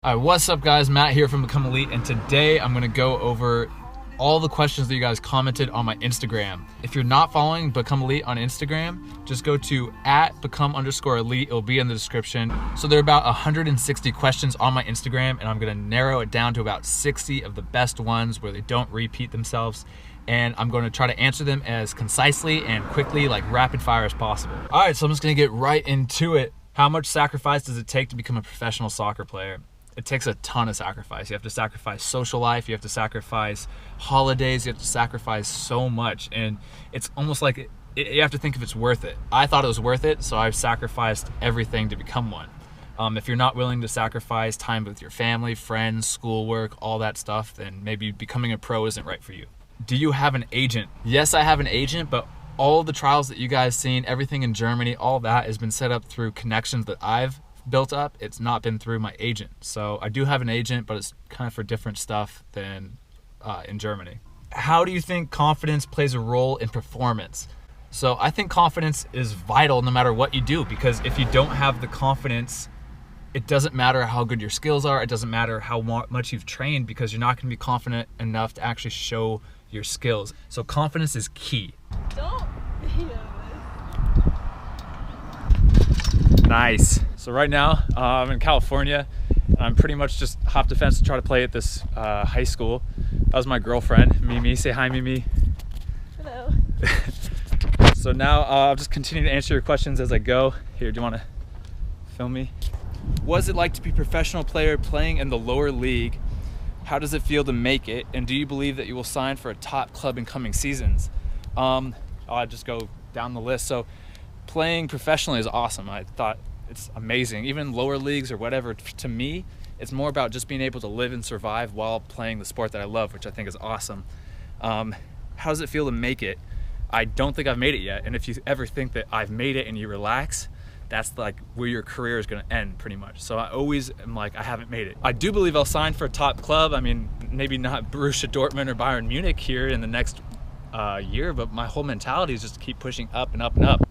All right, what's up guys? Matt here from Become Elite, and today I'm gonna go over all the questions that you guys commented on my Instagram. If you're not following Become Elite on Instagram, just go to @become_elite. It'll be in the description. So there are about 160 questions on my Instagram, and I'm gonna narrow it down to about 60 of the best ones where they don't repeat themselves. And I'm going to try to answer them as concisely and quickly, like rapid fire as possible. All right, so I'm just gonna get right into it. How much sacrifice does it take to become a professional soccer player? It takes a ton of sacrifice. You have to sacrifice social life, you have to sacrifice holidays, you have to sacrifice so much. And it's almost like you have to think if it's worth it. I thought it was worth it, so I've sacrificed everything to become one. If you're not willing to sacrifice time with your family, friends, schoolwork, all that stuff, then maybe becoming a pro isn't right for you. Do you have an agent? Yes, I have an agent, but all the trials that you guys seen, everything in Germany, all that has been set up through connections that I've built up. It's not been through my agent. So I do have an agent, but it's kind of for different stuff than in Germany. How do you think confidence plays a role in performance? So I think confidence is vital no matter what you do, because if you don't have the confidence, it doesn't matter how good your skills are. It doesn't matter how much you've trained, because you're not going to be confident enough to actually show your skills. So confidence is key. Don't. Nice. So right now I'm in California, and I'm pretty much just hopped the fence to try to play at this high school. That was my girlfriend, Mimi. Say hi, Mimi. Hello. So now I'll just continue to answer your questions as I go. Here, do you want to film me? What is it like to be a professional player playing in the lower league? How does it feel to make it? And do you believe that you will sign for a top club in coming seasons? I'll just go down the list. So playing professionally is awesome. I thought it's amazing. Even lower leagues or whatever, to me, it's more about just being able to live and survive while playing the sport that I love, which I think is awesome. How does it feel to make it? I don't think I've made it yet. And if you ever think that I've made it and you relax, that's like where your career is going to end pretty much. So I always am like, I haven't made it. I do believe I'll sign for a top club. I mean, maybe not Borussia Dortmund or Bayern Munich here in the next year, but my whole mentality is just to keep pushing up and up and up.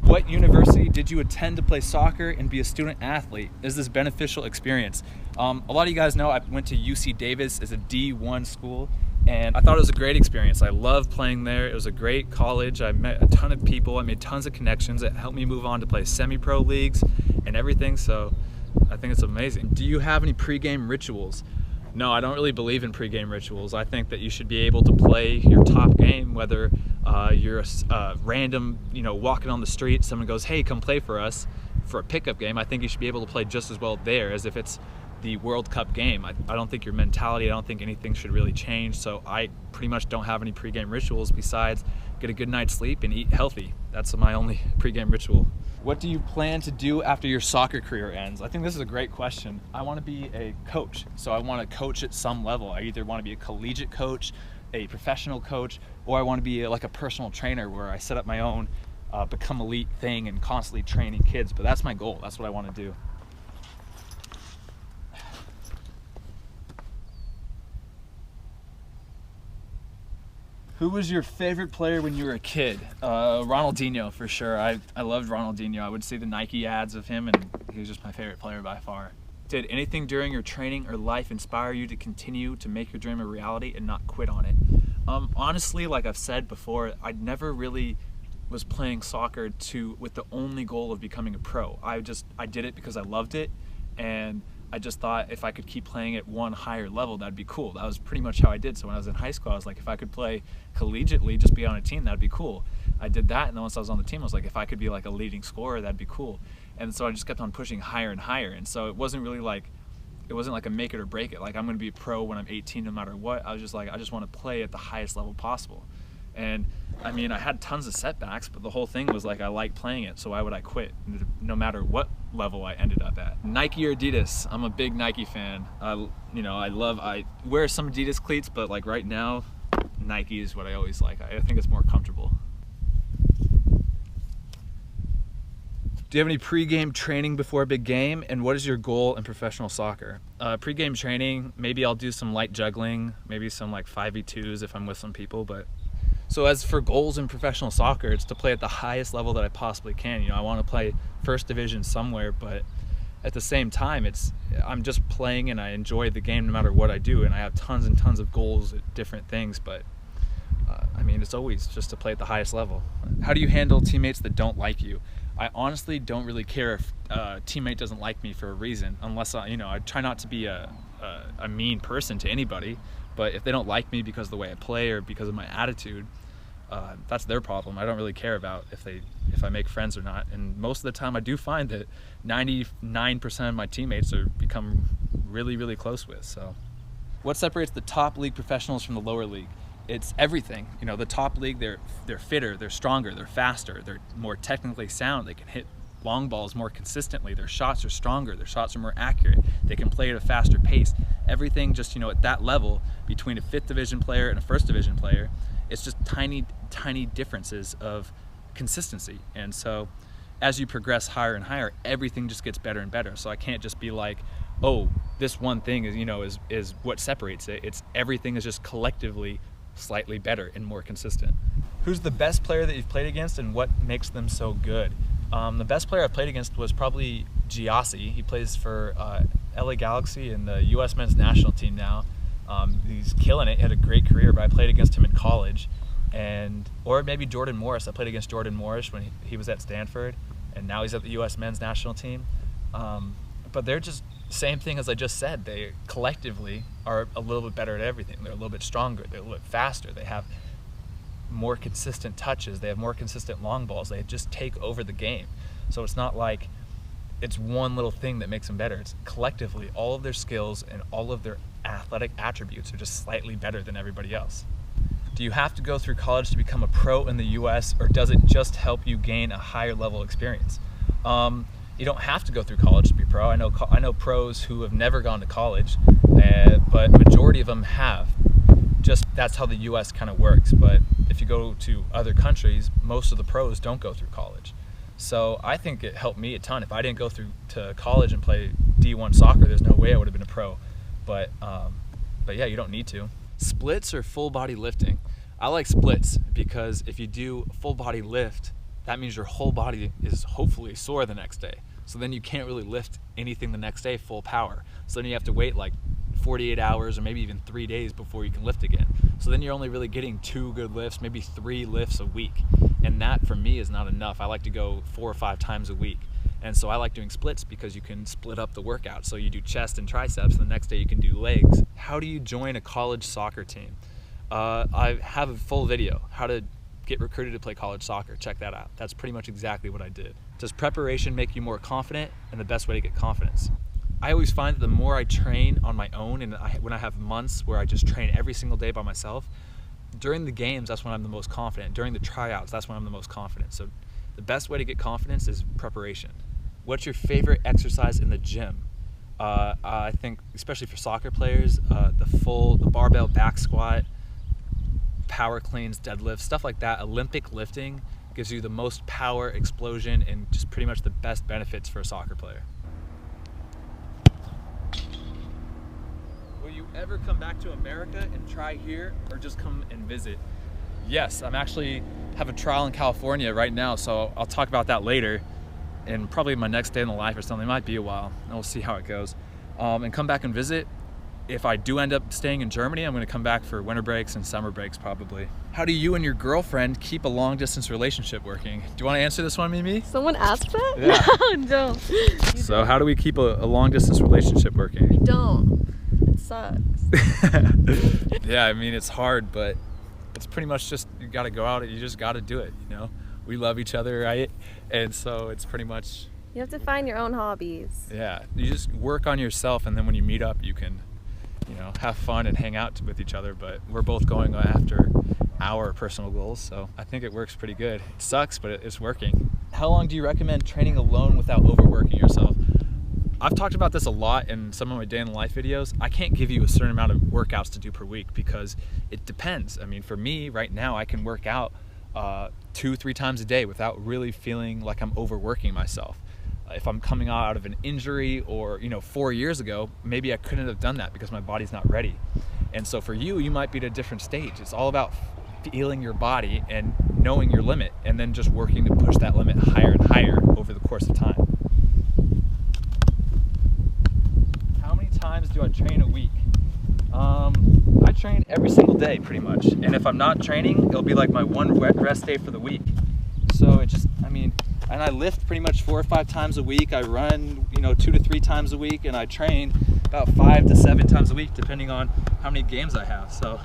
What university did you attend to play soccer and be a student athlete? Is this beneficial experience? A lot of you guys know I went to UC Davis as a D1 school, and I thought it was a great experience. I loved playing there. It was a great college. I met a ton of people. I made tons of connections. It helped me move on to play semi-pro leagues and everything, so I think it's amazing. Do you have any pregame rituals? No, I don't really believe in pregame rituals. I think that you should be able to play your top game, whether you're a random, walking on the street, someone goes, hey, come play for us for a pickup game. I think you should be able to play just as well there as if it's the World Cup game. I don't think your mentality, I don't think anything should really change. So I pretty much don't have any pregame rituals besides get a good night's sleep and eat healthy. That's my only pregame ritual. What do you plan to do after your soccer career ends? I think this is a great question. I want to be a coach. So I want to coach at some level. I either want to be a collegiate coach, a professional coach, or I want to be like a personal trainer where I set up my own Become Elite thing and constantly training kids. But that's my goal. That's what I want to do. Who was your favorite player when you were a kid? Ronaldinho, for sure. I loved Ronaldinho. I would see the Nike ads of him, and he was just my favorite player by far. Did anything during your training or life inspire you to continue to make your dream a reality and not quit on it? Honestly, like I've said before, I never really was playing soccer with the only goal of becoming a pro. I did it because I loved it, and I just thought if I could keep playing at one higher level, that'd be cool. That was pretty much how I did. So when I was in high school, I was like, if I could play collegiately, just be on a team, that'd be cool. I did that, and then once I was on the team, I was like, if I could be like a leading scorer, that'd be cool. And so I just kept on pushing higher and higher. And so it wasn't like a make it or break it. Like, I'm gonna be a pro when I'm 18 no matter what. I was just like, I just want to play at the highest level possible. And I mean, I had tons of setbacks, but the whole thing was like, I like playing it, so why would I quit no matter what level I ended up at? Nike or Adidas? I'm a big Nike fan. I wear some Adidas cleats, but like right now, Nike is what I always like. I think it's more comfortable. Do you have any pregame training before a big game? And what is your goal in professional soccer? Pregame training, maybe I'll do some light juggling, maybe some like 5v2s if I'm with some people, but so as for goals in professional soccer, it's to play at the highest level that I possibly can. I want to play first division somewhere, but at the same time, I'm just playing and I enjoy the game no matter what I do, and I have tons and tons of goals at different things, but I mean, it's always just to play at the highest level. How do you handle teammates that don't like you? I honestly don't really care if a teammate doesn't like me for a reason, unless I try not to be a mean person to anybody. But if they don't like me because of the way I play or because of my attitude, that's their problem. I don't really care about if I make friends or not. And most of the time, I do find that 99% of my teammates are become really, really close with. So, what separates the top league professionals from the lower league? It's everything. The top league, they're fitter, they're stronger, they're faster, they're more technically sound, they can hit long balls more consistently, their shots are stronger, their shots are more accurate, they can play at a faster pace. Everything just, at that level between a 5th division player and a 1st division player, it's just tiny differences of consistency. And so as you progress higher and higher, everything just gets better and better. So I can't just be like, oh, this one thing is what separates it. It's everything is just collectively slightly better and more consistent. Who's the best player that you've played against and what makes them so good? The best player I played against was probably Giassi. He plays for LA Galaxy and the US men's national team now. He's killing it. He had a great career, but I played against him in college. Or maybe Jordan Morris. I played against Jordan Morris when he was at Stanford, and now he's at the US men's national team. But they're just same thing as I just said. They collectively are a little bit better at everything. They're a little bit stronger. They're a little bit faster. They have more consistent touches. They have more consistent long balls. They just take over the game. So it's not like it's one little thing that makes them better. It's collectively all of their skills and all of their athletic attributes are just slightly better than everybody else. Do you have to go through college to become a pro in the US, or does it just help you gain a higher level experience? You don't have to go through college to be pro. I know pros who have never gone to college, but majority of them have. Just that's how the US kind of works. But if you go to other countries, most of the pros don't go through college. So I think it helped me a ton. If I didn't go through to college and play D1 soccer, there's no way I would have been a pro. But yeah, you don't need to. Splits or full body lifting? I like splits because if you do a full body lift, that means your whole body is hopefully sore the next day. So then you can't really lift anything the next day full power. So then you have to wait like 48 hours or maybe even 3 days before you can lift again. So then you're only really getting 2 good lifts, maybe 3 lifts a week. And that for me is not enough. I like to go 4 or 5 times a week. And so I like doing splits because you can split up the workout. So you do chest and triceps, and the next day you can do legs. How do you join a college soccer team? I have a full video, how to get recruited to play college soccer. Check that out. That's pretty much exactly what I did. Does preparation make you more confident, and the best way to get confidence? I always find that the more I train on my own, and when I have months where I just train every single day by myself, during the games, that's when I'm the most confident. During the tryouts, that's when I'm the most confident. So the best way to get confidence is preparation. What's your favorite exercise in the gym? I think, especially for soccer players, the barbell back squat, power cleans, deadlifts, stuff like that. Olympic lifting gives you the most power, explosion, and just pretty much the best benefits for a soccer player. Will you ever come back to America and try here, or just come and visit? Yes, I'm actually have a trial in California right now, so I'll talk about that later, and probably my next day in the life or something. It might be a while, and we'll see how it goes. And come back and visit. If I do end up staying in Germany, I'm going to come back for winter breaks and summer breaks probably. How do you and your girlfriend keep a long distance relationship working? Do you want to answer this one, Mimi? Someone asked that? Yeah. No, don't. So how do we keep a long distance relationship working? We don't. It sucks. Yeah, I mean, it's hard, but it's pretty much just, you got to go out and you just got to do it, you know? We love each other, right? And so it's pretty much... You have to find your own hobbies. Yeah, you just work on yourself, and then when you meet up, you can, have fun and hang out with each other. But we're both going after our personal goals, so I think it works pretty good. It sucks, but it's working. How long do you recommend training alone without overworking yourself? I've talked about this a lot in some of my day in the life videos. I can't give you a certain amount of workouts to do per week because it depends. I mean, for me right now, I can work out 2-3 times a day without really feeling like I'm overworking myself. If I'm coming out of an injury or 4 years ago, maybe I couldn't have done that because my body's not ready. And so for you might be at a different stage. It's all about feeling your body and knowing your limit, and then just working to push that limit higher and higher over the course of time. times do I train a week? I train every single day pretty much, and if I'm not training, it'll be like my one rest day for the week. So it just, and I lift pretty much 4 or 5 times a week. I run, 2 to 3 times a week, and I train about 5 to 7 times a week, depending on how many games I have. So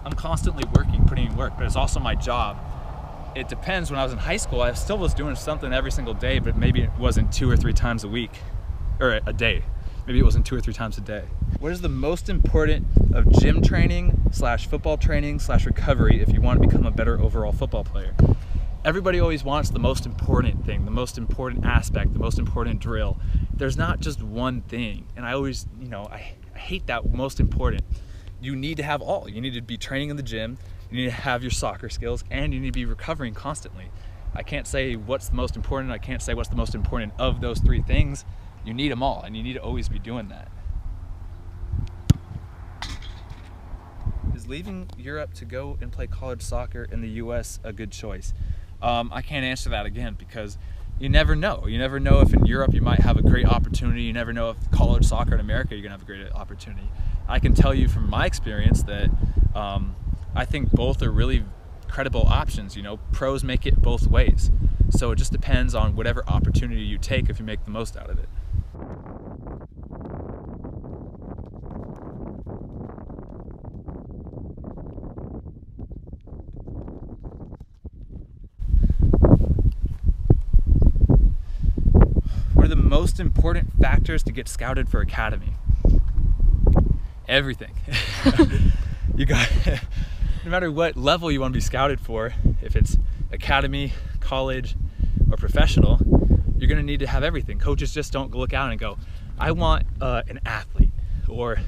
I'm constantly working, putting in work, but it's also my job. It depends. When I was in high school, I still was doing something every single day, but maybe it wasn't 2 or 3 times a week, or a day. Maybe it wasn't 2 or 3 times a day. What is the most important of gym training / football training / recovery if you want to become a better overall football player? Everybody always wants the most important thing, the most important aspect, the most important drill. There's not just one thing. And I always, I hate that most important. You need to have all. You need to be training in the gym, you need to have your soccer skills, and you need to be recovering constantly. I can't say what's the most important. I can't say what's the most important of those 3 things. You need them all, and you need to always be doing that. Is leaving Europe to go and play college soccer in the US a good choice? I can't answer that again, because you never know. You never know if in Europe you might have a great opportunity. You never know if college soccer in America you're gonna have a great opportunity. I can tell you from my experience that I think both are really credible options. Pros make it both ways. So it just depends on whatever opportunity you take, if you make the most out of it. What are the most important factors to get scouted for academy? Everything. You got, no matter what level you want to be scouted for, if it's academy, college, or professional, you're going to need to have everything. Coaches just don't look out and go, I want an athlete, or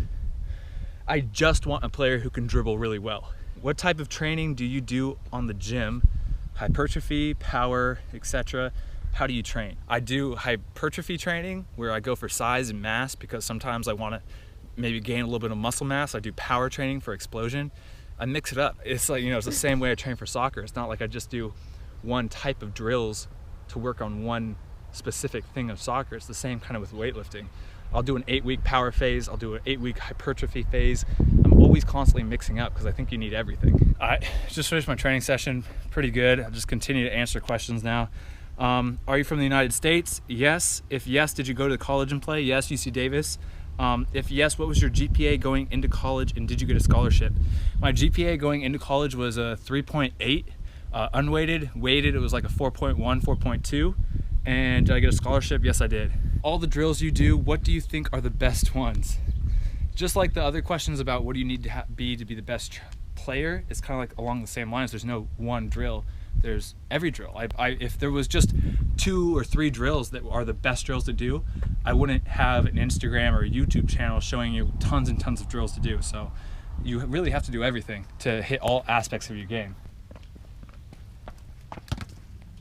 I just want a player who can dribble really well. What type of training do you do on the gym? Hypertrophy, power, etc. How do you train? I do hypertrophy training, where I go for size and mass, because sometimes I want to maybe gain a little bit of muscle mass. I do power training for explosion. I mix it up. It's like, it's the same way I train for soccer. It's not like I just do one type of drills to work on one specific thing of soccer. It's the same kind of with weightlifting. I'll do an 8-week power phase. I'll do an 8-week hypertrophy phase. I'm always constantly mixing up, because I think you need everything. I just finished my training session. Pretty good. I'll just continue to answer questions now. Are you from the United States? Yes. If yes, did you go to college and play? Yes, UC Davis. If yes, what was your GPA going into college, and did you get a scholarship? My GPA going into college was a 3.8, unweighted. Weighted, it was like a 4.1, 4.2. And did I get a scholarship? Yes, I did. All the drills you do, what do you think are the best ones? Just like the other questions about what do you need to be the best player, it's kind of like along the same lines. There's no one drill. There's every drill. If there was just 2 or 3 drills that are the best drills to do, I wouldn't have an Instagram or a YouTube channel showing you tons and tons of drills to do. So you really have to do everything to hit all aspects of your game.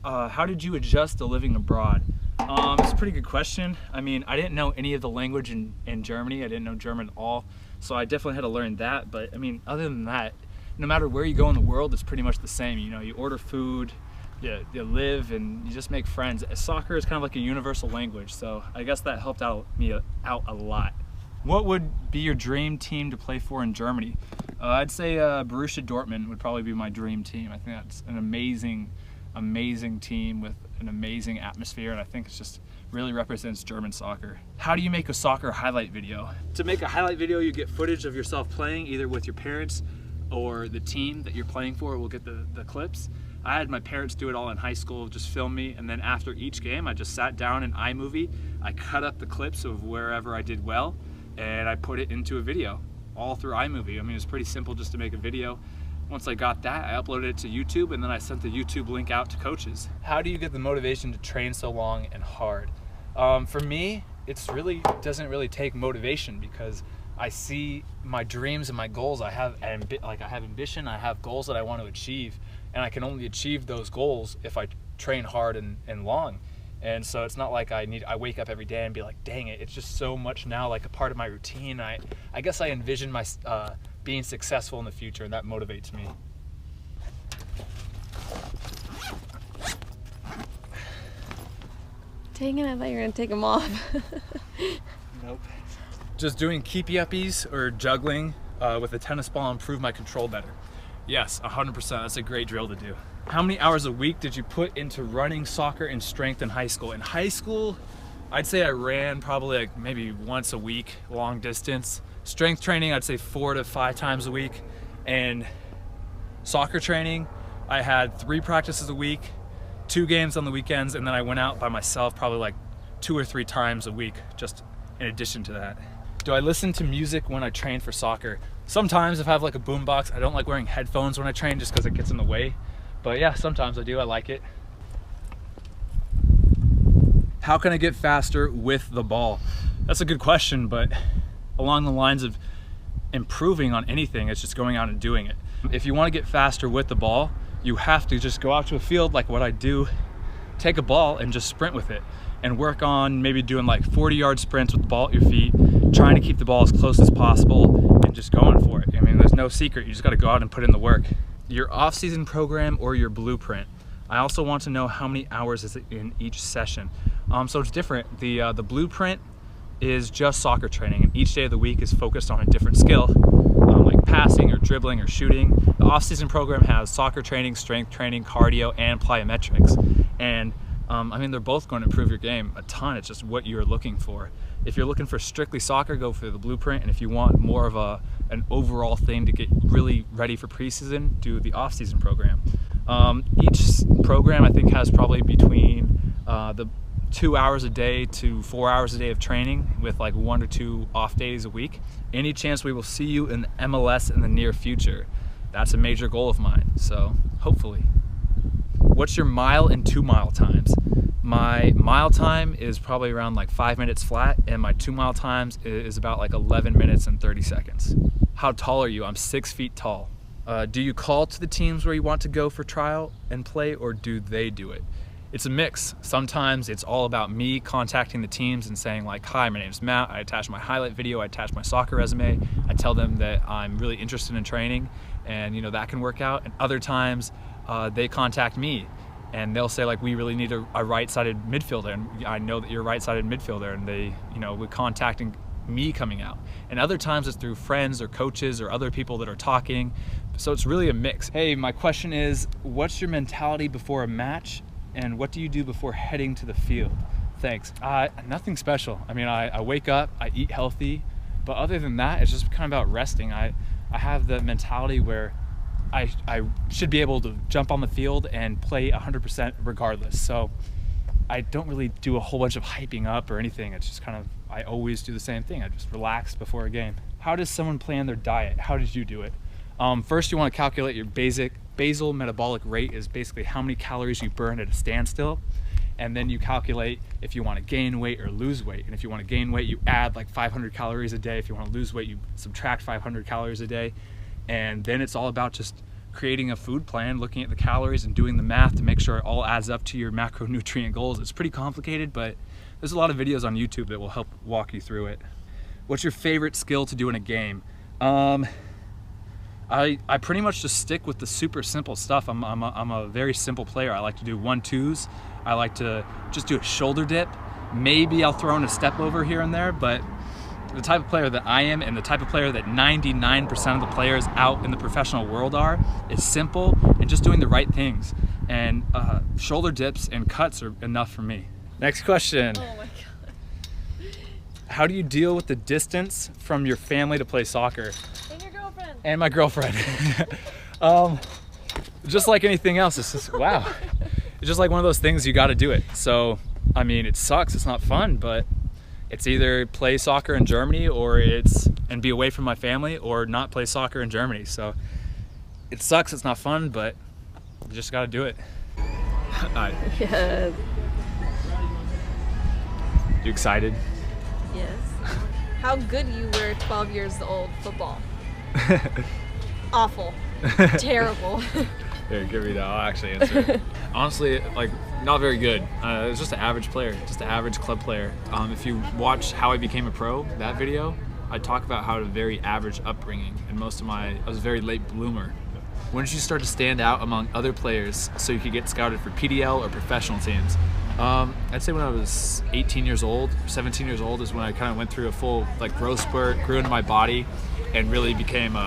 How did you adjust to living abroad? It's a pretty good question. I didn't know any of the language in Germany. I didn't know German at all. So I definitely had to learn that. But other than that, no matter where you go in the world, it's pretty much the same. You order food, you live, and you just make friends. Soccer is kind of like a universal language, so I guess that helped me out a lot. What would be your dream team to play for in Germany? I'd say Borussia Dortmund would probably be my dream team. I think that's an amazing team with an amazing atmosphere, and I think it just really represents German soccer. How do you make a soccer highlight video? To make a highlight video, you get footage of yourself playing, either with your parents or the team that you're playing for will get the clips. I had my parents do it all in high school, just film me, and then after each game I just sat down in iMovie, I cut up the clips of wherever I did well, and I put it into a video, all through iMovie. It's pretty simple just to make a video. Once I got that, I uploaded it to YouTube, and then I sent the YouTube link out to coaches. How do you get the motivation to train so long and hard? For me, it doesn't really take motivation, because I see my dreams and my goals. I have ambition, I have goals that I want to achieve, and I can only achieve those goals if I train hard and long. And so it's not like I wake up every day and be like, dang it, it's just so much now like a part of my routine. I guess I envision my being successful in the future, and that motivates me. Dang it, I thought you were gonna take them off. Nope. Just doing keepy-uppies or juggling with a tennis ball improve my control better? Yes, 100%. That's a great drill to do. How many hours a week did you put into running, soccer, and strength in high school? In high school, I'd say I ran probably like maybe once a week, long distance. Strength training, I'd say 4 to 5 times a week. And soccer training, I had 3 practices a week, 2 games on the weekends, and then I went out by myself probably like 2 or 3 times a week, just in addition to that. Do I listen to music when I train for soccer? Sometimes if I have like a boombox. I don't like wearing headphones when I train just because it gets in the way. But yeah, sometimes I do, I like it. How can I get faster with the ball? That's a good question, but along the lines of improving on anything, it's just going out and doing it. If you want to get faster with the ball, you have to just go out to a field like what I do, take a ball and just sprint with it and work on maybe doing like 40-yard sprints with the ball at your feet, trying to keep the ball as close as possible and just going for it. I mean, there's no secret. You just got to go out and put in the work. Your off-season program or your blueprint. I also want to know how many hours is it in each session. So it's different. The blueprint is just soccer training, and each day of the week is focused on a different skill, like passing or dribbling or shooting. The off-season program has soccer training, strength training, cardio, and plyometrics. And I mean, they're both going to improve your game a ton. It's just what you're looking for. If you're looking for strictly soccer, go for the blueprint. And if you want more of an overall thing to get really ready for preseason, do the off-season program. Each program, I think, has probably between the 2 hours a day to 4 hours a day of training with like 1 or 2 off days a week. Any chance we will see you in the MLS in the near future? That's a major goal of mine, so hopefully. What's your mile and 2 mile times? My mile time is probably around like 5 minutes flat, and my 2 mile times is about like 11 minutes and 30 seconds. How tall are you? I'm 6 feet tall. Do you call to the teams where you want to go for trial and play, or do they do it? It's a mix. Sometimes it's all about me contacting the teams and saying like, hi, my name's Matt. I attach my highlight video, I attach my soccer resume. I tell them that I'm really interested in training, and you know, that can work out. And other times they contact me and they'll say like, we really need a right-sided midfielder, and I know that you're a right-sided midfielder, and they, you know, we're contacting me coming out. And other times it's through friends or coaches or other people that are talking. So it's really a mix. Hey, my question is, what's your mentality before a match, and what do you do before heading to the field? Thanks. Nothing special. I mean, I wake up, I eat healthy, but other than that, it's just kind of about resting. I have the mentality where I should be able to jump on the field and play 100% regardless. So I don't really do a whole bunch of hyping up or anything. It's just kind of, I always do the same thing. I just relax before a game. How does someone plan their diet? How did you do it? First, you want to calculate your basal metabolic rate, is basically how many calories you burn at a standstill. And then you calculate if you want to gain weight or lose weight. And if you want to gain weight, you add like 500 calories a day. If you want to lose weight, you subtract 500 calories a day. And then it's all about just creating a food plan, looking at the calories and doing the math to make sure it all adds up to your macronutrient goals. It's pretty complicated, but there's a lot of videos on YouTube that will help walk you through it. What's your favorite skill to do in a game? I pretty much just stick with the super simple stuff. I'm a very simple player. I like to do 1-2s. I like to just do a shoulder dip. Maybe I'll throw in a step over here and there, but the type of player that I am, and the type of player that 99% of the players out in the professional world are, is simple and just doing the right things. And shoulder dips and cuts are enough for me. Next question. Oh my God. How do you deal with the distance from your family to play soccer? And your girlfriend. And my girlfriend. Just like anything else, it's just, wow. It's just like one of those things, you got to do it. So, I mean, it sucks, it's not fun, but it's either play soccer in Germany and be away from my family, or not play soccer in Germany. So it sucks, it's not fun, but you just got to do it. Yes. You excited? Yes. How good you were 12 years old football. Awful. Terrible. Here, give me that. I'll actually answer it. Honestly, like, not very good. It's just an average player, just an average club player. If you watch How I Became a Pro, that video, I talk about how I had a very average upbringing, and I was a very late bloomer. When did you start to stand out among other players so you could get scouted for PDL or professional teams? I'd say when I was 18 years old, 17 years old is when I kind of went through a full like growth spurt, grew into my body, and really became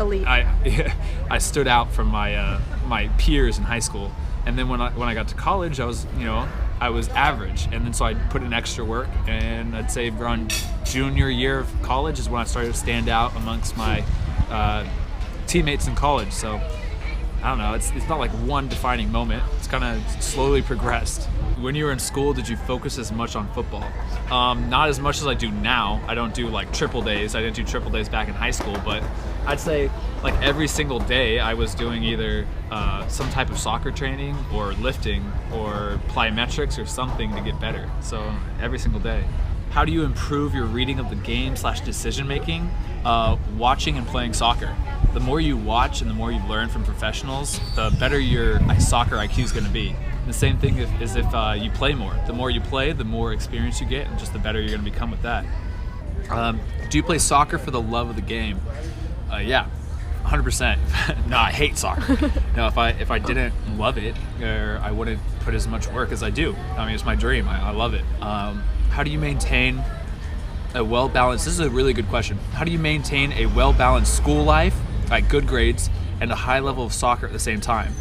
Elite. I stood out from my peers in high school. And then when I got to college, I was average, and then so I put in extra work, and I'd say around junior year of college is when I started to stand out amongst my teammates in college. So I don't know, it's not like one defining moment. It's kind of slowly progressed. When you were in school, did you focus as much on football? Not as much as I do now. I don't do like triple days. I didn't do triple days back in high school, but I'd say like every single day I was doing either some type of soccer training or lifting or plyometrics or something to get better. So every single day. How do you improve your reading of the game / decision making? Watching and playing soccer. The more you watch and the more you learn from professionals, the better your soccer IQ is going to be. The same thing is if you play more. The more you play, the more experience you get, and just the better you're going to become with that. Do you play soccer for the love of the game? Yeah, 100%. No, I hate soccer. No, if I didn't love it, or I wouldn't put as much work as I do. I mean, it's my dream. I love it. How do you maintain a well-balanced? This is a really good question. How do you maintain a well-balanced school life, like good grades, and a high level of soccer at the same time?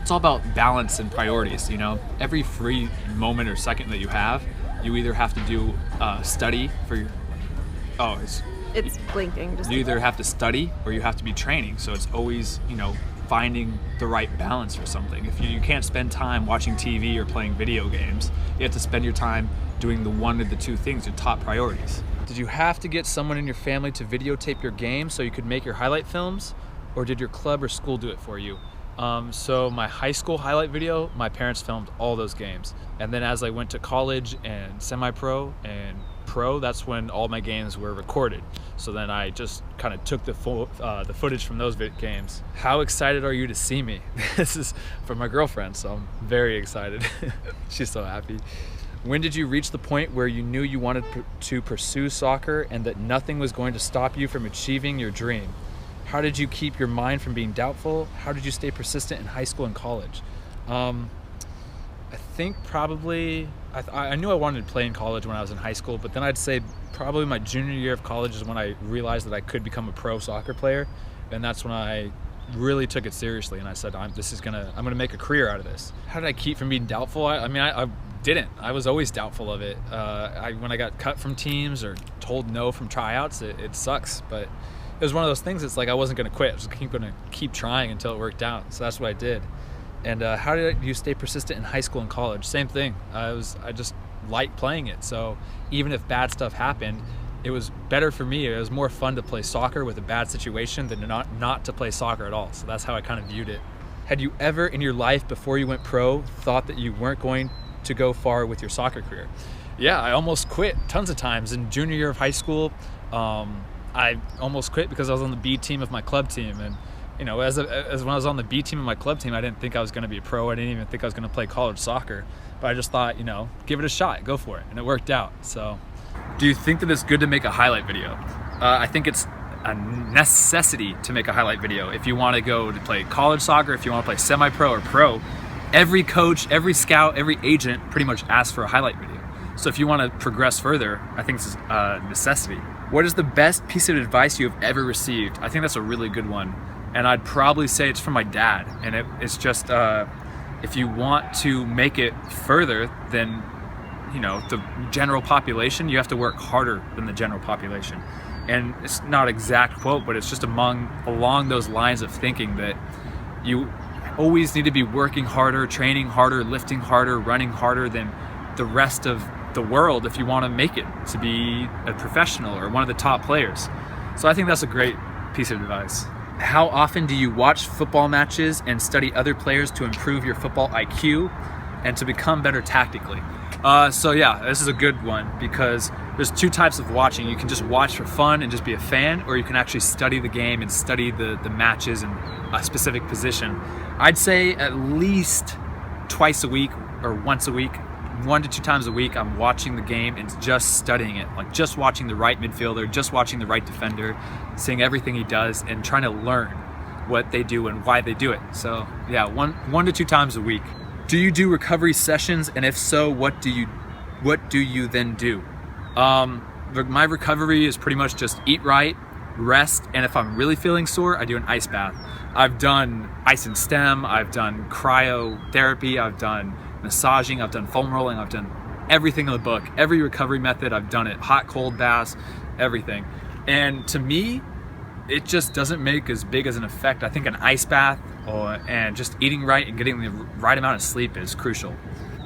It's all about balance and priorities. You know, every free moment or second that you have, you either have to do study for your. It's blinking. You either have to study or you have to be training. So it's always, finding the right balance for something. If you can't spend time watching TV or playing video games, you have to spend your time doing the one of the two things, your top priorities. Did you have to get someone in your family to videotape your game so you could make your highlight films, or did your club or school do it for you? So my high school highlight video, my parents filmed all those games. And then as I went to college and semi-pro and pro, that's when all my games were recorded. So then I just kind of took the footage from those games. How excited are you to see me? This is from my girlfriend, so I'm very excited. She's so happy. When did you reach the point where you knew you wanted to pursue soccer and that nothing was going to stop you from achieving your dream? How did you keep your mind from being doubtful? How did you stay persistent in high school and college? I think probably, I knew I wanted to play in college when I was in high school, but then I'd say probably my junior year of college is when I realized that I could become a pro soccer player. And that's when I really took it seriously. And I said, I'm gonna make a career out of this. How did I keep from being doubtful? I didn't. I was always doubtful of it. When I got cut from teams or told no from tryouts, it sucks. But it was one of those things. It's like I wasn't going to quit. I was going to keep trying until it worked out. So that's what I did. And how did you stay persistent in high school and college? Same thing. I just liked playing it. So even if bad stuff happened, it was better for me. It was more fun to play soccer with a bad situation than not to play soccer at all. So that's how I kind of viewed it. Had you ever in your life before you went pro thought that you weren't going to go far with your soccer career? Yeah, I almost quit tons of times. In junior year of high school, I almost quit because I was on the B team of my club team. And as when I was on the B team of my club team, I didn't think I was going to be a pro. I didn't even think I was going to play college soccer. But I just thought, give it a shot, go for it. And it worked out. So, do you think that it's good to make a highlight video? I think it's a necessity to make a highlight video. If you want to go to play college soccer, if you want to play semi-pro or pro, every coach, every scout, every agent pretty much asks for a highlight video. So if you want to progress further, I think this is a necessity. What is the best piece of advice you have ever received? I think that's a really good one. And I'd probably say it's from my dad. And it's just, if you want to make it further than, the general population, you have to work harder than the general population. And it's not exact quote, but it's just along those lines of thinking that you always need to be working harder, training harder, lifting harder, running harder than the rest of the world if you want to make it to be a professional or one of the top players. So I think that's a great piece of advice. How often do you watch football matches and study other players to improve your football IQ and to become better tactically? So yeah, this is a good one because there's two types of watching. You can just watch for fun and just be a fan, or you can actually study the game and study the matches and a specific position. I'd say at least twice a week or once a week, 1 to 2 times a week, I'm watching the game and just studying it, like just watching the right midfielder, just watching the right defender, seeing everything he does and trying to learn what they do and why they do it. So yeah, one to 2 times a week. Do you do recovery sessions? And if so, what do you then do? My recovery is pretty much just eat right, rest, and if I'm really feeling sore, I do an ice bath. I've done ice and stem, I've done cryotherapy, I've done massaging, I've done foam rolling, I've done everything in the book. Every recovery method, I've done it. Hot, cold baths, everything. And to me, it just doesn't make as big as an effect. I think an ice bath and just eating right and getting the right amount of sleep is crucial.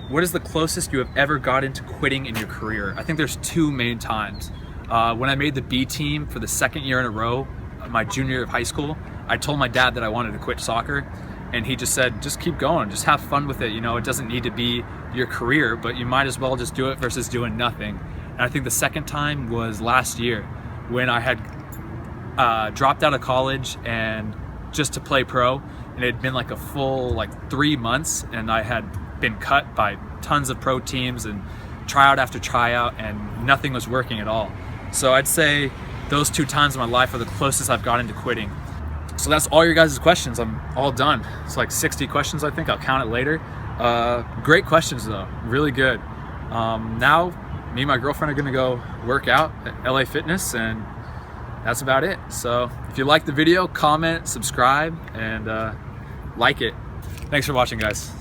What is the closest you have ever got into quitting in your career? I think there's two main times. When I made the B team for the second year in a row, my junior year of high school, I told my dad that I wanted to quit soccer, and he just said, just keep going, just have fun with it. You know, it doesn't need to be your career, but you might as well just do it versus doing nothing. And I think the second time was last year when I had dropped out of college and just to play pro, and it had been like a full 3 months, and I had been cut by tons of pro teams and tryout after tryout, and nothing was working at all. So I'd say those 2 times in my life are the closest I've gotten to quitting. So that's all your guys' questions. I'm all done. It's like 60 questions, I think. I'll count it later. Great questions though, really good. Now me and my girlfriend are gonna go work out at LA Fitness, and that's about it. So if you like the video, comment, subscribe, and like it. Thanks for watching, guys.